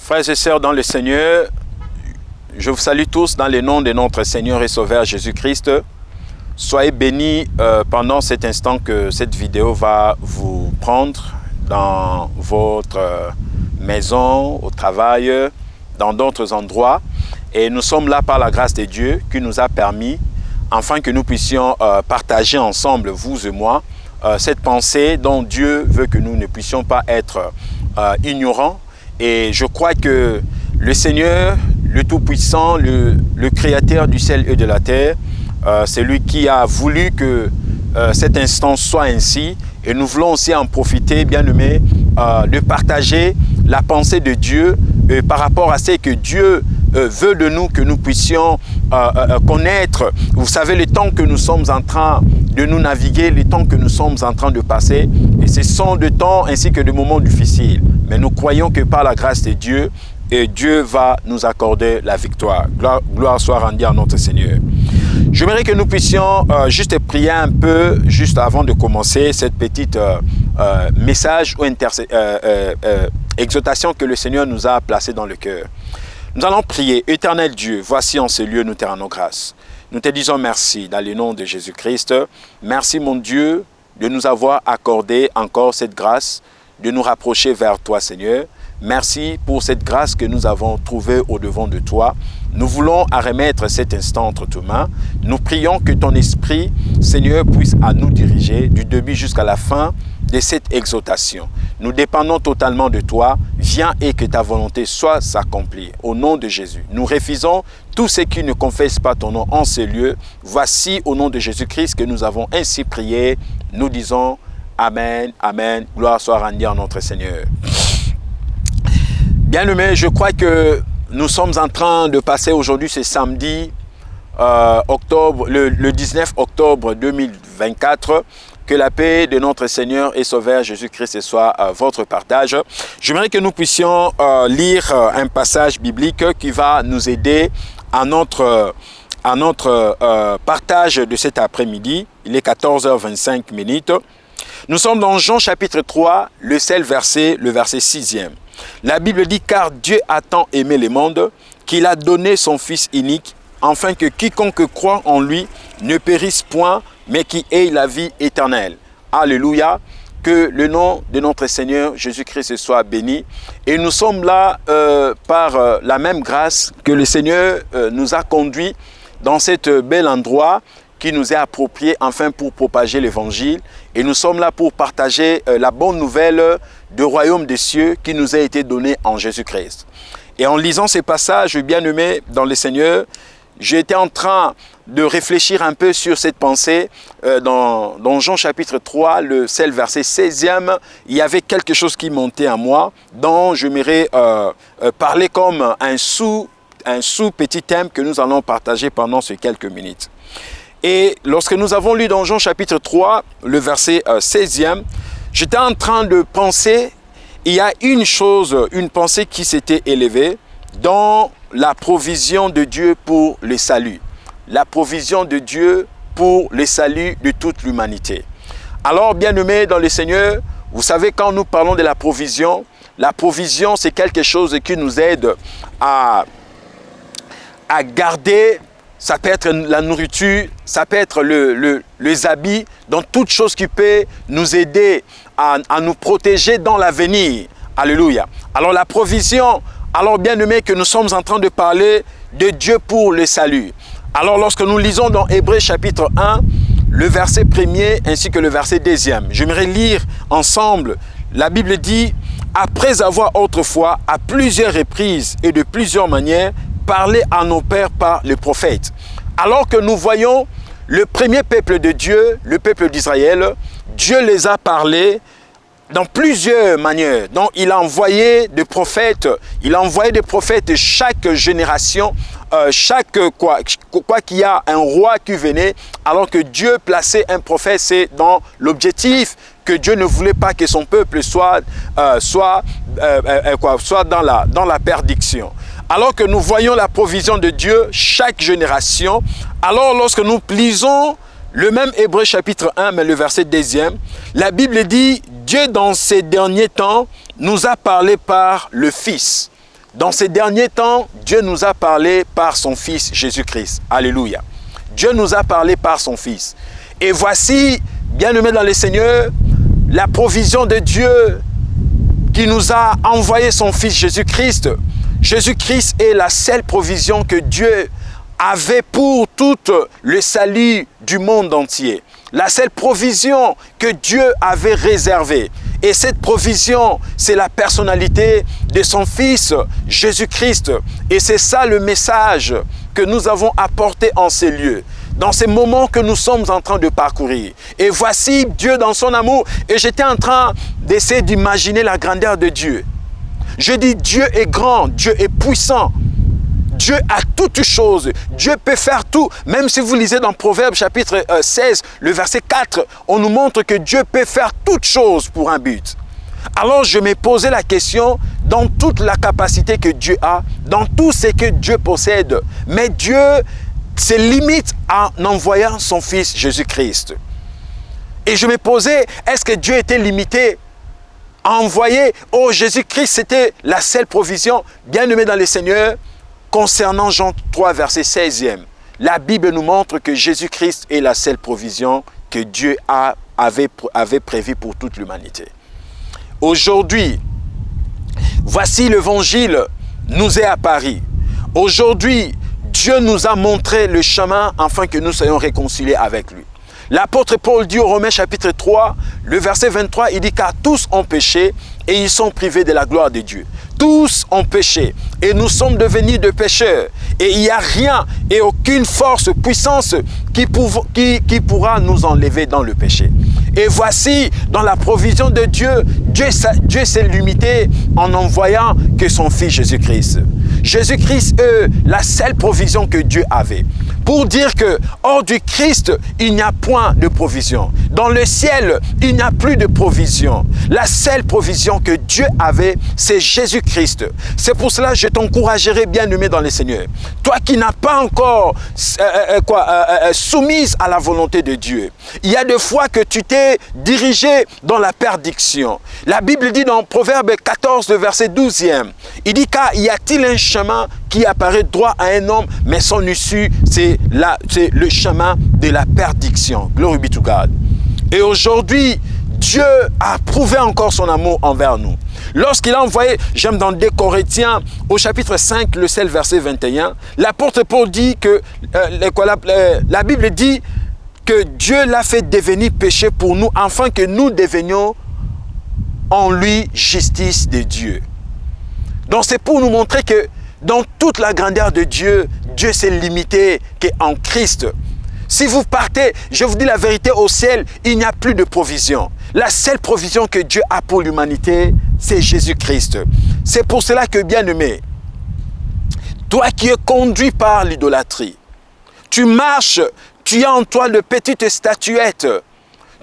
Frères et sœurs dans le Seigneur, je vous salue tous dans le nom de notre Seigneur et Sauveur Jésus-Christ. Soyez bénis pendant cet instant que cette vidéo va vous prendre dans votre maison, au travail, dans d'autres endroits. Et nous sommes là par la grâce de Dieu qui nous a permis, afin que nous puissions partager ensemble, vous et moi, cette pensée dont Dieu veut que nous ne puissions pas être ignorants. Et je crois que le Seigneur, le Tout-Puissant, le Créateur du ciel et de la terre, c'est lui qui a voulu que cet instant soit ainsi. Et nous voulons aussi en profiter, bien-aimés, de partager la pensée de Dieu par rapport à ce que Dieu veut de nous, que nous puissions connaître. Vous savez, le temps que nous sommes en train de nous naviguer, le temps que nous sommes en train de passer, et ce sont des temps ainsi que des moments difficiles. Mais nous croyons que par la grâce de Dieu, Dieu va nous accorder la victoire. Gloire soit rendue à notre Seigneur. J'aimerais que nous puissions juste prier un peu, juste avant de commencer cette petite message ou exhortation que le Seigneur nous a placée dans le cœur. Nous allons prier. Éternel Dieu, voici en ce lieu, nous te rendons grâce. Nous te disons merci dans le nom de Jésus-Christ. Merci mon Dieu de nous avoir accordé encore cette grâce, de nous rapprocher vers toi Seigneur. Merci pour cette grâce que nous avons trouvée au-devant de toi. Nous voulons remettre cet instant entre tes mains. Nous prions que ton esprit, Seigneur, puisse à nous diriger du début jusqu'à la fin de cette exhortation. Nous dépendons totalement de toi. Viens et que ta volonté soit accomplie. Au nom de Jésus, nous refusons tous ceux qui ne confessent pas ton nom en ce lieu. Voici au nom de Jésus-Christ que nous avons ainsi prié. Nous disons Amen, Amen. Gloire soit rendue à notre Seigneur. Bien-aimés, je crois que nous sommes en train de passer aujourd'hui, ce samedi, le 19 octobre 2024. Que la paix de notre Seigneur et Sauveur Jésus-Christ soit votre partage. J'aimerais que nous puissions lire un passage biblique qui va nous aider à notre partage de cet après-midi. Il est 14h25. Nous sommes dans Jean chapitre 3, le verset 6e. La Bible dit « Car Dieu a tant aimé le monde qu'il a donné son Fils unique, afin que quiconque croit en lui ne périsse point, mais qui ait la vie éternelle. » Alléluia. Que le nom de notre Seigneur Jésus-Christ soit béni. Et nous sommes là par la même grâce que le Seigneur nous a conduits dans cet bel endroit qui nous est approprié enfin pour propager l'évangile. Et nous sommes là pour partager la bonne nouvelle du royaume des cieux qui nous a été donné en Jésus-Christ. Et en lisant ces passages, bien-aimés dans le Seigneur, j'étais en train de réfléchir un peu sur cette pensée. Dans Jean chapitre 3, le verset 16e, il y avait quelque chose qui montait à moi, dont j'aimerais parler comme un sous-petit thème que nous allons partager pendant ces quelques minutes. Et lorsque nous avons lu dans Jean chapitre 3, le verset 16e, j'étais en train de penser, il y a une pensée qui s'était élevée dans la provision de Dieu pour le salut. La provision de Dieu pour le salut de toute l'humanité. Alors, bien-aimés dans le Seigneur, vous savez, quand nous parlons de la provision, c'est quelque chose qui nous aide à garder. Ça peut être la nourriture, ça peut être les habits, donc toute chose qui peut nous aider à nous protéger dans l'avenir. Alléluia. Alors la provision, alors bien aimé que nous sommes en train de parler de Dieu pour le salut. Alors lorsque nous lisons dans Hébreux chapitre 1, le verset 1er ainsi que le verset 2e, j'aimerais lire ensemble. La Bible dit, après avoir autrefois à plusieurs reprises et de plusieurs manières, parler à nos pères par les prophètes. Alors que nous voyons le premier peuple de Dieu, le peuple d'Israël, Dieu les a parlé dans plusieurs manières. Donc il a envoyé des prophètes, chaque génération, quoi qu'il y a un roi qui venait, alors que Dieu plaçait un prophète, c'est dans l'objectif que Dieu ne voulait pas que son peuple soit dans la perdition. Alors que nous voyons la provision de Dieu chaque génération, alors lorsque nous lisons le même Hébreux chapitre 1, mais le verset 2e, la Bible dit, Dieu dans ces derniers temps nous a parlé par le Fils. Dans ces derniers temps, Dieu nous a parlé par son Fils Jésus-Christ. Alléluia. Dieu nous a parlé par son Fils. Et voici, bien-aimés dans le Seigneur, la provision de Dieu qui nous a envoyé son Fils Jésus-Christ. Jésus-Christ est la seule provision que Dieu avait pour tout le salut du monde entier. La seule provision que Dieu avait réservée. Et cette provision, c'est la personnalité de son Fils Jésus-Christ. Et c'est ça le message que nous avons apporté en ces lieux, dans ces moments que nous sommes en train de parcourir. Et voici Dieu dans son amour. Et j'étais en train d'essayer d'imaginer la grandeur de Dieu. Je dis, Dieu est grand, Dieu est puissant. Dieu a toutes choses. Dieu peut faire tout. Même si vous lisez dans Proverbes chapitre 16, le verset 4, on nous montre que Dieu peut faire toutes choses pour un but. Alors je me posais la question, dans toute la capacité que Dieu a, dans tout ce que Dieu possède, mais Dieu se limite en envoyant son Fils Jésus-Christ. Et je me posais, est-ce que Dieu était limité à envoyer? Oh, Jésus-Christ, c'était la seule provision. Bien-aimé dans le Seigneur, concernant Jean 3, verset 16e, la Bible nous montre que Jésus-Christ est la seule provision que Dieu avait prévue pour toute l'humanité. Aujourd'hui, voici l'évangile nous est apparu. Aujourd'hui, Dieu nous a montré le chemin afin que nous soyons réconciliés avec lui. L'apôtre Paul dit au Romains chapitre 3, le verset 23, il dit car tous ont péché et ils sont privés de la gloire de Dieu. Tous ont péché et nous sommes devenus de pécheurs. Et il n'y a rien et aucune force, puissance qui pourra nous enlever dans le péché. Et voici, dans la provision de Dieu, Dieu s'est limité en envoyant que son Fils Jésus-Christ. Jésus-Christ est la seule provision que Dieu avait. Pour dire que hors du Christ, il n'y a point de provision. Dans le ciel, il n'y a plus de provision. La seule provision que Dieu avait, c'est Jésus-Christ. C'est pour cela que je t'encouragerai, bien-aimé dans le Seigneur. Toi qui n'as pas encore soumise à la volonté de Dieu. Il y a des fois que tu t'es dirigé dans la perdition. La Bible dit dans Proverbe 14, le verset 12e, il dit car y a-t-il un chemin qui apparaît droit à un homme, mais son issue, c'est le chemin de la perdition. Glory be to God. Et aujourd'hui, Dieu a prouvé encore son amour envers nous. Lorsqu'il a envoyé, j'aime dans 2 Corinthiens, au chapitre 5, le seul verset 21, l'apôtre Paul dit que, la Bible dit que Dieu l'a fait devenir péché pour nous, afin que nous devenions en lui justice de Dieu. Donc c'est pour nous montrer que dans toute la grandeur de Dieu, Dieu s'est limité qu'en Christ. Si vous partez, je vous dis la vérité, au ciel, il n'y a plus de provision. La seule provision que Dieu a pour l'humanité, c'est Jésus-Christ. C'est pour cela que, bien-aimé, toi qui es conduit par l'idolâtrie, tu marches, tu as en toi de petites statuettes,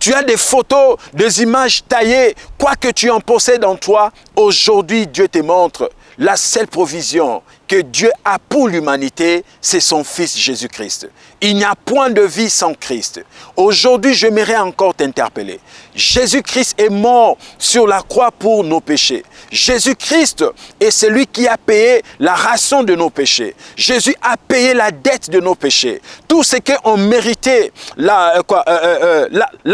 tu as des photos, des images taillées, quoi que tu en possèdes en toi, aujourd'hui Dieu te montre la seule provision que Dieu a pour l'humanité, c'est son Fils Jésus-Christ. Il n'y a point de vie sans Christ. Aujourd'hui, j'aimerais encore t'interpeller. Jésus-Christ est mort sur la croix pour nos péchés. Jésus-Christ est celui qui a payé la rançon de nos péchés. Jésus a payé la dette de nos péchés. Tout ce qu'on méritait, la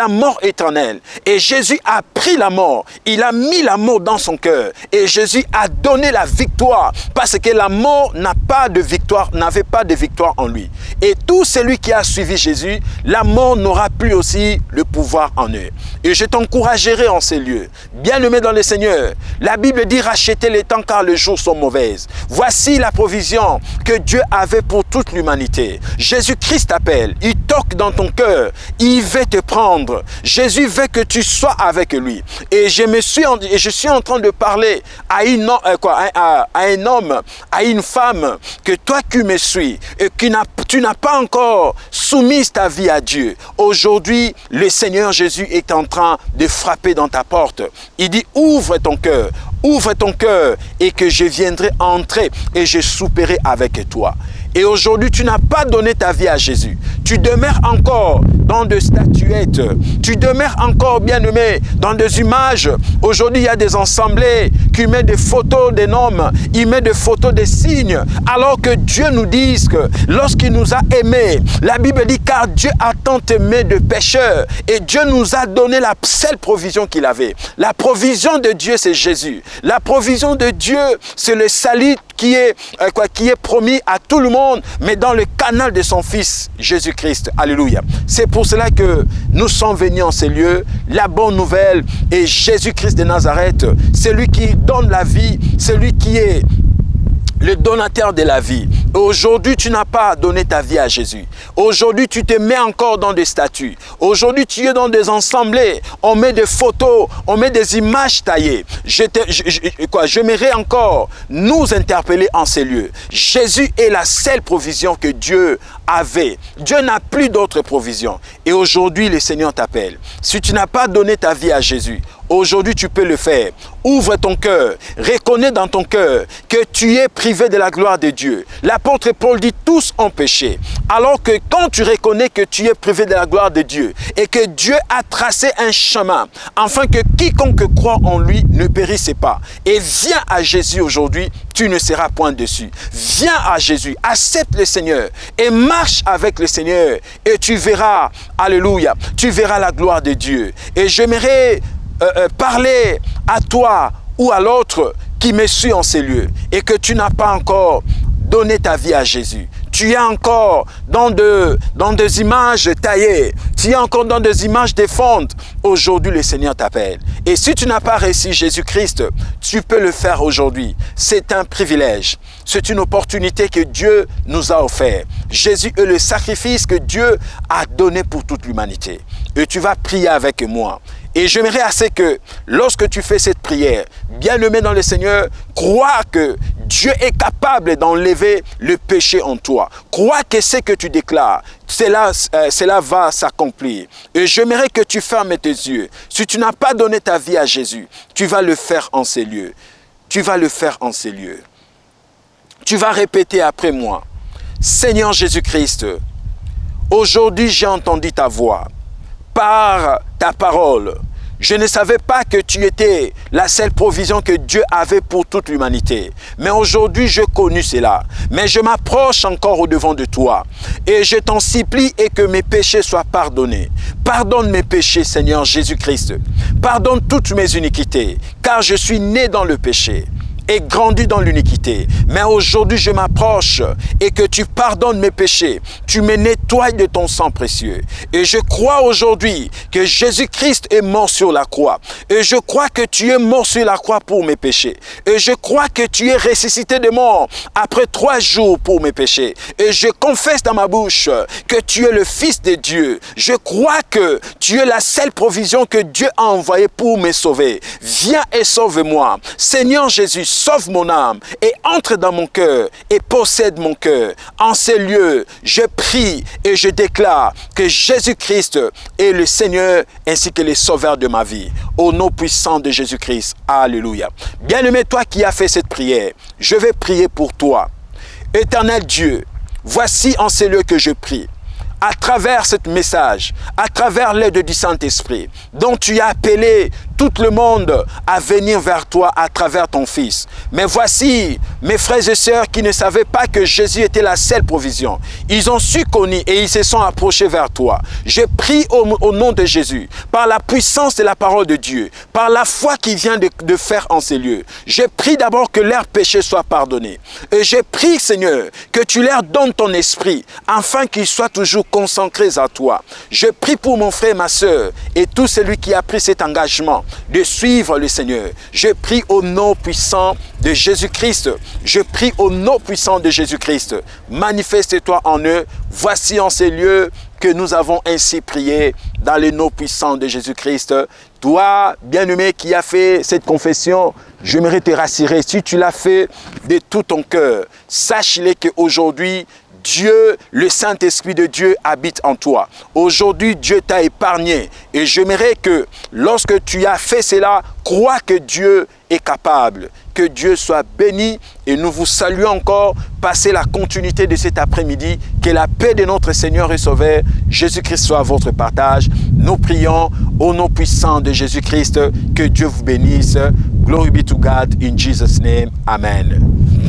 mort éternelle. Et Jésus a pris la mort. Il a mis la mort dans son cœur. Et Jésus a donné la victoire parce que la mort n'avait pas de victoire en lui. Et tout celui qui a suivi Jésus, la mort n'aura plus aussi le pouvoir en eux. Et je t'encouragerai en ces lieux. Bien-aimé dans le Seigneur, la Bible dit rachetez les temps car les jours sont mauvaises. Voici la provision que Dieu avait pour toute l'humanité. Jésus-Christ t'appelle, il toque dans ton cœur, il veut te prendre. Jésus veut que tu sois avec lui. Et je suis en train de parler à un homme, à une femme, que toi qui me suis et que tu n'as pas encore soumis ta vie à Dieu. Aujourd'hui, le Seigneur Jésus est en train de frapper dans ta porte. Il dit ouvre ton cœur et que je viendrai entrer et je souperai avec toi. Et aujourd'hui, tu n'as pas donné ta vie à Jésus. tu demeures encore dans des statuettes, tu demeures encore, bien-aimé, dans des images. Aujourd'hui, il y a des assemblées qui mettent des photos des hommes, ils mettent des photos des signes, alors que Dieu nous dit que lorsqu'il nous a aimés, la Bible dit car Dieu a tant aimé de pécheurs et Dieu nous a donné la seule provision qu'il avait. La provision de Dieu, c'est Jésus. La provision de Dieu, c'est le salut qui est promis à tout le monde, mais dans le canal de son Fils, Jésus-Christ. Alléluia. C'est pour cela que nous sommes venus en ces lieux. La bonne nouvelle est Jésus-Christ de Nazareth, celui qui donne la vie, celui qui est le donateur de la vie. Aujourd'hui, tu n'as pas donné ta vie à Jésus. Aujourd'hui, tu te mets encore dans des statues. Aujourd'hui, tu es dans des assemblées. On met des photos, on met des images taillées. J'aimerais encore nous interpeller en ces lieux. Jésus est la seule provision que Dieu avait. Dieu n'a plus d'autres provisions. Et aujourd'hui, le Seigneur t'appelle. Si tu n'as pas donné ta vie à Jésus, aujourd'hui, tu peux le faire. Ouvre ton cœur. Reconnais dans ton cœur que tu es privé de la gloire de Dieu. L'apôtre Paul dit tous ont péché. Alors que quand tu reconnais que tu es privé de la gloire de Dieu et que Dieu a tracé un chemin afin que quiconque croit en lui ne périsse pas. Et viens à Jésus aujourd'hui, tu ne seras point déçu. Viens à Jésus, accepte le Seigneur et marche avec le Seigneur et tu verras, alléluia, tu verras la gloire de Dieu. Et j'aimerais parler à toi ou à l'autre qui me suit en ces lieux et que tu n'as pas encore donné ta vie à Jésus. Tu es encore dans des images taillées. Tu es encore dans des images défuntes. Aujourd'hui, le Seigneur t'appelle. Et si tu n'as pas reçu Jésus-Christ, tu peux le faire aujourd'hui. C'est un privilège. C'est une opportunité que Dieu nous a offert. Jésus est le sacrifice que Dieu a donné pour toute l'humanité. Et tu vas prier avec moi. Et j'aimerais assez que lorsque tu fais cette prière, bien-aimé dans le Seigneur, crois que Dieu est capable d'enlever le péché en toi. Crois que ce que tu déclares, cela va s'accomplir. Et j'aimerais que tu fermes tes yeux. Si tu n'as pas donné ta vie à Jésus, tu vas le faire en ces lieux. Tu vas le faire en ces lieux. Tu vas répéter après moi. Seigneur Jésus-Christ, aujourd'hui j'ai entendu ta voix. Par ta parole, je ne savais pas que tu étais la seule provision que Dieu avait pour toute l'humanité. Mais aujourd'hui, je connais cela. Mais je m'approche encore au-devant de toi. Et je t'en supplie et que mes péchés soient pardonnés. Pardonne mes péchés, Seigneur Jésus-Christ. Pardonne toutes mes iniquités, car je suis né dans le péché et grandi dans l'iniquité. Mais aujourd'hui, je m'approche et que tu pardonnes mes péchés. Tu me nettoies de ton sang précieux. Et je crois aujourd'hui que Jésus-Christ est mort sur la croix. Et je crois que tu es mort sur la croix pour mes péchés. Et je crois que tu es ressuscité de mort après 3 jours pour mes péchés. Et je confesse dans ma bouche que tu es le Fils de Dieu. Je crois que tu es la seule provision que Dieu a envoyée pour me sauver. Viens et sauve-moi. Seigneur Jésus, sauve mon âme et entre dans mon cœur et possède mon cœur. En ces lieux, je prie et je déclare que Jésus-Christ est le Seigneur ainsi que le Sauveur de ma vie. Au nom puissant de Jésus-Christ. Alléluia. Bien-aimé, toi qui as fait cette prière, je vais prier pour toi. Éternel Dieu, voici en ces lieux que je prie. À travers ce message, à travers l'aide du Saint-Esprit, dont tu as appelé tout le monde à venir vers toi à travers ton Fils. Mais voici mes frères et sœurs qui ne savaient pas que Jésus était la seule provision. Ils ont su connaître et ils se sont approchés vers toi. Je prie au nom de Jésus, par la puissance de la parole de Dieu, par la foi qui vient de faire en ces lieux. Je prie d'abord que leurs péchés soient pardonnés. Et je prie, Seigneur, que tu leur donnes ton esprit, afin qu'ils soient toujours consacrés à toi. Je prie pour mon frère et ma sœur, et tout celui qui a pris cet engagement de suivre le Seigneur. Je prie au nom puissant de Jésus-Christ. Je prie au nom puissant de Jésus-Christ. Manifeste-toi en eux. Voici en ces lieux que nous avons ainsi prié dans le nom puissant de Jésus-Christ. Toi, bien-aimé, qui as fait cette confession, j'aimerais te rassurer. Si tu l'as fait de tout ton cœur, sache-le qu'aujourd'hui, Dieu, le Saint-Esprit de Dieu habite en toi. Aujourd'hui, Dieu t'a épargné. Et j'aimerais que lorsque tu as fait cela, crois que Dieu est capable Que Dieu soit béni et nous vous saluons encore. Passez la continuité de cet après-midi. Que la paix de notre Seigneur et Sauveur Jésus-Christ soit à votre partage. Nous prions au nom puissant de Jésus-Christ. Que Dieu vous bénisse. Glory be to God in Jesus' name. Amen.